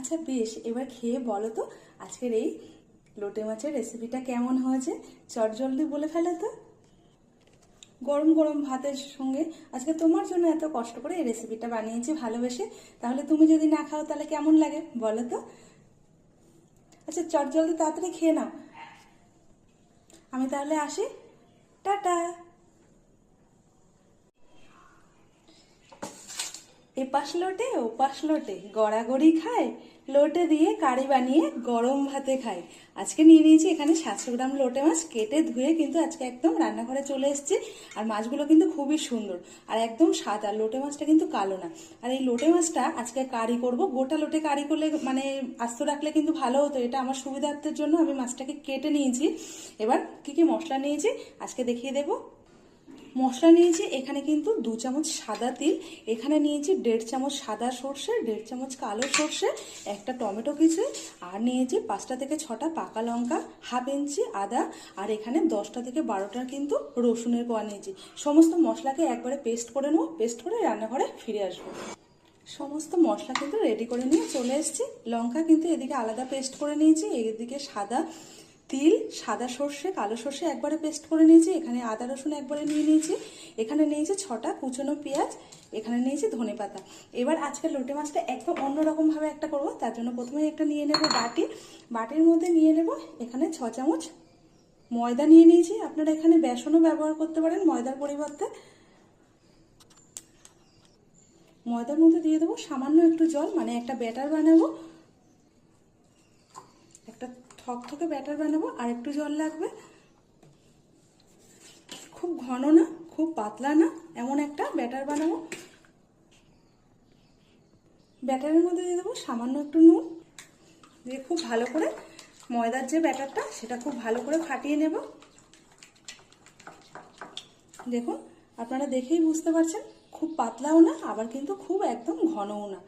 আচ্ছা বেশ, এবার খেয়ে বলো তো আজকের এই লোটে মাছের রেসিপিটা কেমন হয়েছে। চটজলদি বলে ফেলো তো। গরম গরম ভাতের সঙ্গে আজকে তোমার জন্য এত কষ্ট করে এই রেসিপিটা বানিয়েছি ভালোবেসে, তাহলে তুমি যদি না খাও তাহলে কেমন লাগে বলো তো। আচ্ছা চটজলদি তাড়াতাড়ি খেয়ে নাও। আমি তাহলে আসি, টাটা। এপাশ লোটে ওপাশ লোটে গড়াগড়ি খায়, লোটে দিয়ে কারি বানিয়ে গরম ভাতে খায়। আজকে নিয়ে নিয়েছি এখানে 700 গ্রাম লোটে মাছ, কেটে ধুয়ে কিন্তু আজকে একদম রান্নাঘরে চলে এসেছি। আর মাছগুলো কিন্তু খুবই সুন্দর আর একদম সাদা, লোটে মাছটা কিন্তু কালো না। আর এই লোটে মাছটা আজকে কারি করব, গোটা লোটে কারি করলে মানে আস্ত রাখলে কিন্তু ভালো হতো। এটা আমার সুবিধার্থের জন্য আমি মাছটাকে কেটে নিয়েছি। এবার কি কি মশলা নিয়েছি আজকে দেখিয়ে দেবো। মশলা নিয়েছি এখানে কিন্তু 2 চামচ সাদা তিল, এখানে নিয়েছি 1.5 চামচ সাদা সর্ষে, 1.5 চামচ কালো সর্ষে, একটা টমেটো কিছু, আর নিয়েছি 5টা থেকে 6টা পাকা লঙ্কা, হাফ ইঞ্চি আদা, আর এখানে 10টা থেকে 12টার কিন্তু রসুনের কোয়া নিয়েছি। সমস্ত মশলাকে একবারে পেস্ট করে নেবো, পেস্ট করে রান্নাঘরে ফিরে আসবো। সমস্ত মশলা কিন্তু রেডি করে নিয়ে চলে এসেছি। লঙ্কা কিন্তু এদিকে আলাদা পেস্ট করে নিয়েছি, এদিকে সাদা তিল, সাদা সর্ষে, কালো সর্ষে একবারে পেস্ট করে নিয়েছি, এখানে আদা রসুন একবারে নিয়ে নিয়েছি, এখানে নিয়েছি 6টা কুচনো পেঁয়াজ, এখানে নিয়েছি ধনেপাতা। এবার আজকে লোটে মাছটা একদম অন্যরকমভাবে একটা করবো, তার জন্য প্রথমে একটা নিয়ে নেব বাটি, বাটির মধ্যে নিয়ে নেব এখানে 6 চামচ ময়দা নিয়ে নিয়েছি। আপনারা এখানে বেসনও ব্যবহার করতে পারেন ময়দার পরিবর্তে। ময়দার মধ্যে দিয়ে দেবো সামান্য একটু জল, মানে একটা ব্যাটার বানাবো, একটা থকথকে ব্যাটার বানাবো, আর একটু জল লাগবে। খুব ঘন না খুব পাতলা না, এমন একটা ব্যাটার বানাবো। ব্যাটারের মধ্যে দিয়ে দেবো সামান্য একটু নুন, দিয়ে খুব ভালো করে ময়দার যে ব্যাটারটা সেটা খুব ভালো করে ফাটিয়ে নেব। দেখুন আপনারা দেখেই বুঝতে পারছেন, খুব পাতলাও না আবার কিন্তু খুব একদম ঘনও না।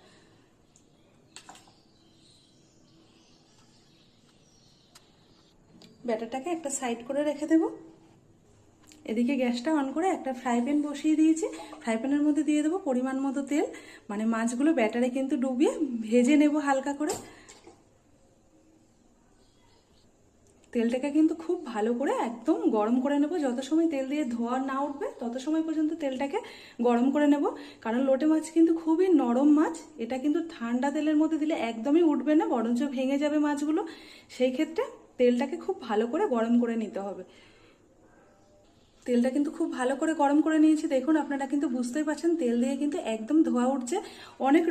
ব্যাটারটাকে একটা সাইড করে রেখে দেবো। এদিকে গ্যাসটা অন করে একটা ফ্রাই প্যান বসিয়ে দিয়েছি, ফ্রাই প্যানের মধ্যে দিয়ে দেবো পরিমাণ মতো তেল, মানে মাছগুলো ব্যাটারে কিন্তু ডুবিয়ে ভেজে নেব হালকা করে। তেলটাকে কিন্তু খুব ভালো করে একদম গরম করে নেব, যত সময় তেল দিয়ে ধোয়া না উঠবে তত সময় পর্যন্ত তেলটাকে গরম করে নেব। কারণ লোটে মাছ কিন্তু খুবই নরম মাছ, এটা কিন্তু ঠান্ডা তেলের মধ্যে দিলে একদমই উঠবে না, বরঞ্চ ভেঙে যাবে মাছগুলো। সেই ক্ষেত্রে তেলটাকে খুব ভালো করে গরম করে নিতে হবে। তেলটা কিন্তু খুব ভালো করে গরম করে নিয়েছি, দেখুন আপনারা কিন্তু বুঝতেই পারছেন তেল দিয়ে কিন্তু একদম ধোয়া উঠছে। অনেক